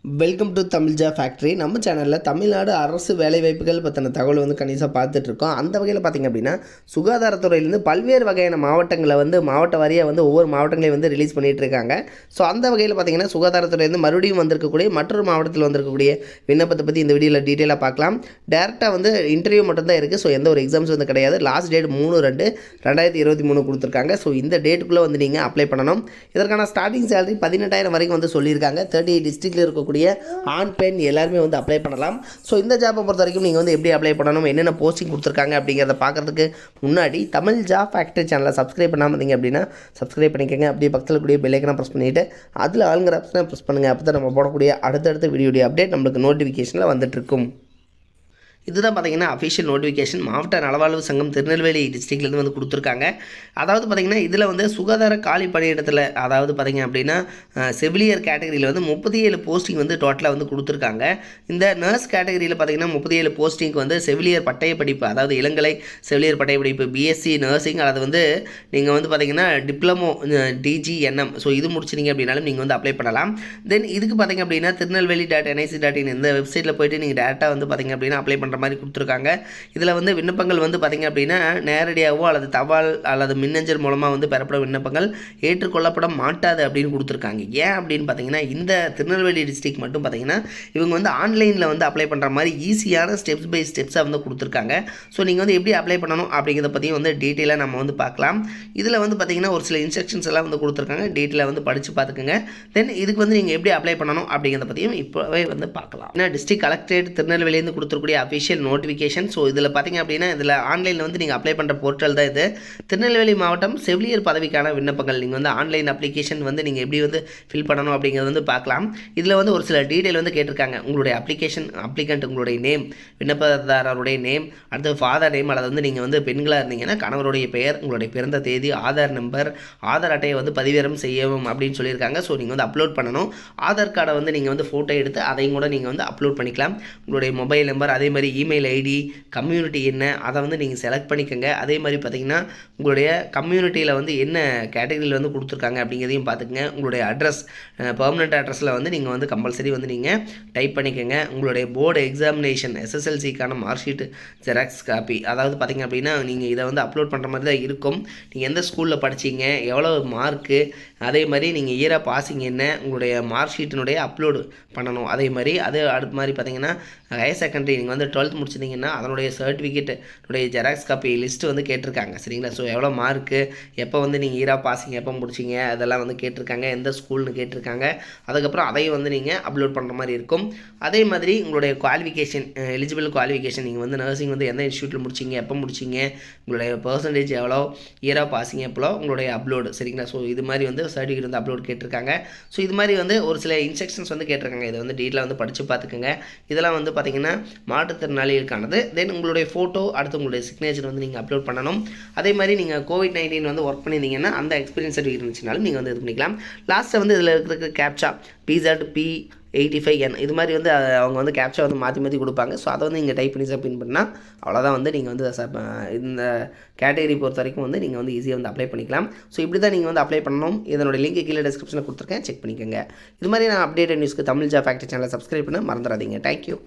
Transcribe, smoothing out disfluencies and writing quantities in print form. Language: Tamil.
Welcome to Tamil factory. நம்ம சேனலில் தமிழ்நாடு அரசு வேலைவாய்ப்புகள் பற்றின தகவல் வந்து கணிசாக பார்த்துட்ருக்கோம். அந்த வகையில் பார்த்திங்க அப்படின்னா சுகாதாரத்துறையிலேருந்து பல்வேறு வகையான மாவட்டங்களை வந்து மாவட்ட வாரியாக வந்து ஒவ்வொரு மாவட்டங்களையும் வந்து ரிலீஸ் பண்ணிகிட்டு இருக்காங்க. ஸோ அந்த வகையில் பார்த்திங்கன்னா சுகாதாரத்துறையிலேருந்து மறுபடியும் வந்திருக்கக்கூடிய மற்றொரு மாவட்டத்தில் வந்திருக்கக்கூடிய விண்ணப்பத்தை பற்றி இந்த வீடியோவில் டீட்டெயிலாக பார்க்கலாம். டேரெக்டாக வந்து இன்டர்வியூ மட்டும்தான் இருக்குது. ஸோ எந்த ஒரு எக்ஸாம்ஸ் வந்து கிடையாது. லாஸ்ட் டேட் 3/2/2023 கொடுத்துருக்காங்க. ஸோ இந்த டேட்டுக்குள்ளே வந்து நீங்கள் அப்ளை பண்ணணும். இதற்கான ஸ்டார்டிங் சேலரி 18,000 வரைக்கும் வந்து சொல்லியிருக்காங்க. 38 டிஸ்ட்ரிக்டில் இருக்கக்கூடிய ஆண் பெண் எல்லாருமே வந்து அப்ளை பண்ணலாம். ஸோ இந்த ஜாப்பை பொறுத்த வரைக்கும் நீங்கள் வந்து எப்படி அப்ளை பண்ணணும், என்னென்ன போஸ்டிங் கொடுத்துருக்காங்க அப்படிங்கிறத பார்க்குறதுக்கு முன்னாடி தமிழ் ஃபேக்ட்ரி சேனலை சப்ஸ்கிரைப் பண்ணாமல் இருந்தீங்க அப்படின்னா சப்ஸ்கிரைப் பண்ணிக்கோங்க. அப்படியே பக்கத்தில் கூடிய பெல் ஐக்கனை ப்ரெஸ் பண்ணிவிட்டு அதில் ஆளுங்கிற ஆப்ஷனை ப்ரெஸ் பண்ணுங்கள். அப்போ தான் நம்ம போடக்கூடிய அடுத்தடுத்த வீடியோடைய அப்டேட் நம்மளுக்கு நோட்டிஃபிகேஷனில் வந்துட்டுருக்கும். இதுதான் பார்த்திங்கன்னா அஃபிஷியல் நோட்டிஃபிகேஷன் மாவட்ட நலவாழ்வு சங்கம் திருநெல்வேலி டிஸ்ட்ரிக்ட்லேருந்து வந்து கொடுத்துருக்காங்க. அதாவது பார்த்திங்கன்னா இதில் வந்து சுகாதார காலி பணியிடத்தில் அதாவது பார்த்திங்க அப்படின்னா செவிலியர் கேட்டகரியில் வந்து 37 போஸ்டிங் வந்து டோட்டலாக வந்து கொடுத்துருக்காங்க. இந்த நர்ஸ் கேட்டகரியில் பார்த்திங்கன்னா 37 போஸ்டிங்க்கு வந்து செவிலியர் பட்டய படிப்பு அதாவது இளங்கலை செவிலியர் பட்டய படிப்பு பிஎஸ்சி நர்சிங் அல்லது வந்து நீங்கள் வந்து பார்த்திங்கன்னா டிப்ளமோ டிஜிஎன்எம் ஸோ இது முடிச்சிங்க அப்படின்னாலும் நீங்கள் வந்து அப்ளை பண்ணலாம். தென் இதுக்கு பார்த்திங்க அப்படின்னா திருநெல்வேலி.nic.in இந்த வெப்சைட்டில் போய்ட்டு நீங்கள் டேரெக்டாக வந்து பார்த்திங்க அப்படின்னா அப்ளை பண்ணுற மாதிரி கொடுத்துருக்காங்க. இதில் வந்து விண்ணப்பங்கள் வந்து பார்த்திங்க அப்படின்னா நேரடியாகவோ அல்லது தபால் அல்லது மின்னஞ்சல் மூலமாக வந்து பெறப்படும் விண்ணப்பங்கள் ஏற்றுக்கொள்ளப்பட மாட்டாது அப்படின்னு கொடுத்துருக்காங்க. ஏன் அப்படின்னு பார்த்தீங்கன்னா இந்த திருநெல்வேலி டிஸ்ட்ரிக்ட் மட்டும் பார்த்திங்கன்னா இவங்க வந்து ஆன்லைனில் வந்து அப்ளை பண்ணுற மாதிரி ஈஸியான ஸ்டெப்ஸ் பை ஸ்டெப்ஸாக வந்து கொடுத்துருக்காங்க. ஸோ நீங்கள் வந்து எப்படி அப்ளை பண்ணணும் அப்படிங்கிறத பற்றியும் வந்து டீட்டெயிலாக நம்ம வந்து பார்க்கலாம். இதில் வந்து பார்த்திங்கன்னா ஒரு சில இன்ஸ்ட்ரக்ஷன்ஸ் எல்லாம் வந்து கொடுத்துருக்காங்க. டீட்டெயிலாக வந்து படித்து பார்த்துக்குங்க. தென் இதுக்கு வந்து நீங்கள் எப்படி அப்ளை பண்ணணும் அப்படிங்கிறத பற்றியும் இப்போவே வந்து பார்க்கலாம். ஏன்னா டிஸ்ட்ரிக்ட் கலெக்டரேட் திருநெல்வேலியிலேருந்து கொடுத்துருக்கூடிய அஃபிஷியல் நோட்டிஃபிகேஷன். ஸோ இதில் பார்த்திங்க அப்படின்னா இதில் ஆன்லைனில் வந்து நீங்கள் அப்ளை பண்ணுற போர்ட்டல் தான் இது. திருநெல்வேலி மாவட்டம் செவிலியர் பதவிக்கான விண்ணப்பங்கள் நீங்கள் வந்து ஆன்லைன் அப்ளிகேஷன் வந்து நீங்கள் எப்படி வந்து ஃபில் பண்ணணும் அப்படிங்கிறது வந்து பார்க்கலாம். இதில் வந்து ஒரு சில டீட்டெயில் வந்து கேட்டிருக்காங்க. உங்களுடைய அப்ளிகண்ட் உங்களுடைய நேம், விண்ணப்பதாரருடைய நேம், அடுத்து ஃபாதர் நேம் அல்லது வந்து நீங்கள் வந்து பெண்களாக இருந்தீங்கன்னா கணவருடைய பெயர், உங்களுடைய பிறந்த தேதி, ஆதார் நம்பர், ஆதார் அட்டையை வந்து பதிவேறம் செய்யவும் அப்படின்னு சொல்லியிருக்காங்க. ஸோ நீங்கள் வந்து அப்லோட் பண்ணணும். ஆதார் கார்டை வந்து நீங்கள் வந்து ஃபோட்டோ எடுத்து அதையும் கூட நீங்கள் வந்து அப்லோட் பண்ணிக்கலாம். உங்களுடைய மொபைல் நம்பர், அதே மாதிரி இமெயில் ஐடி, கம்யூனிட்டி என்ன அதை வந்து நீங்கள் செலக்ட் பண்ணிக்கோங்க. அதே மாதிரி பார்த்திங்கன்னா உங்களுடைய கம்யூனிட்டியில் வந்து என்ன கேட்டகரியில் வந்து கொடுத்துருக்காங்க அப்படிங்கிறதையும் பார்த்துக்கங்க. உங்களுடைய அட்ரஸ் பெர்மனெண்ட் அட்ரஸில் வந்து நீங்கள் வந்து கம்பல்சரி வந்து நீங்கள் டைப் பண்ணிக்கோங்க. உங்களுடைய போர்டு எக்ஸாமினேஷன் எஸ்எஸ்எல்சிக்கான மார்க் ஷீட் ஜெராக்ஸ் காப்பி அதாவது பார்த்திங்க அப்படின்னா நீங்கள் இதை வந்து அப்லோட் பண்ணுற மாதிரி தான் இருக்கும். நீங்கள் எந்த ஸ்கூலில் படிச்சிங்க, எவ்வளோ மார்க்கு, அதே மாதிரி நீங்கள் இயராக பாசிங் என்ன, உங்களுடைய மார்க் ஷீட்டினுடைய அப்லோடு பண்ணணும். அதே மாதிரி அடுத்த மாதிரி பார்த்திங்கன்னா ஹையர் செகண்டரி நீங்கள் வந்து 12th முடிச்சிட்டிங்கன்னா அதனுடைய சர்டிஃபிகேட்டுடைய ஜெராக்ஸ் காப்பி லிஸ்ட்டு வந்து கேட்டிருக்காங்க. சரிங்களா? ஸோ எவ்வளோ மார்க்கு, எப்போ வந்து நீங்கள் இயராக பாசிங் எப்போ முடிச்சிங்க அதெல்லாம் வந்து கேட்டிருக்காங்க. எந்த ஸ்கூல்னு கேட்டிருக்காங்க. அதுக்கப்புறம் அதையும் வந்து நீங்கள் அப்லோட் பண்ணுற மாதிரி இருக்கும். அதே மாதிரி உங்களுடைய குவாலிஃபிகேஷன் எலிஜிபிள் குவாலிஃபிகேஷன் நீங்கள் வந்து நர்சிங் வந்து எந்த இன்ஸ்டியூட்டில் முடிச்சிங்க, எப்போ முடிச்சிங்க, உங்களுடைய பர்சன்டேஜ் எவ்வளோ, இயராக பாசிங் எப்போ, உங்களுடைய அப்லோடு. சரிங்களா? ஸோ இது மாதிரி வந்து சர்டிஃபிகேட் வந்து அப்லோட் கேட்டிருக்காங்க. ஸோ இது மாதிரி வந்து ஒரு சில இன்ஸ்ட்ரக்ஷன்ஸ் வந்து கேட்டிருக்காங்க. இதை வந்து டீட்டெயிலாக வந்து படித்து பார்த்துக்கோங்க. இதெல்லாம் வந்து பார்த்திங்கன்னா மாற்றுத்திறனாளிகளுக்கானது. தென் உங்களுடைய ஃபோட்டோ, அடுத்து உங்களுடைய சிக்னேச்சர் வந்து நீங்கள் அப்லோட் பண்ணணும். அதே மாதிரி நீங்கள் COVID-19 வந்து ஒர்க் பண்ணியிருந்தீங்கன்னா அந்த எக்ஸ்பீரியன்ஸ் சர்டிஃபிகேட் இருந்துச்சுனாலும் நீங்கள் வந்து இது பண்ணிக்கலாம். லாஸ்ட்டில் வந்து இதில் இருக்கிற கேப்சா PZP85N இது மாதிரி வந்து அவங்க வந்து கேப்சா வந்து மாற்றி கொடுப்பாங்க. ஸோ அதை வந்து நீங்கள் டைப் பண்ணி சப்மிட் பண்ணால் அவ்வளோதான் வந்து நீங்கள் வந்து இந்த கேட்டகரி பொறுத்த வரைக்கும் வந்து நீங்கள் வந்து ஈஸியாக வந்து அப்ளை பண்ணிக்கலாம். ஸோ இப்படி தான் நீங்கள் வந்து அப்ளை பண்ணணும். இதனுடைய லிங்க் கீழே டிஸ்கிரிப்ஷனில் கொடுத்துருக்கேன், செக் பண்ணிக்கோங்க. இது மாதிரி நான் அப்டேட்டட் நியூஸ்க்கு தமிழ் ஃபேக்ட்ரி சேனலை சப்ஸ்கிரைப் பண்ண மறந்துடாதீங்க. தேங்க்யூ.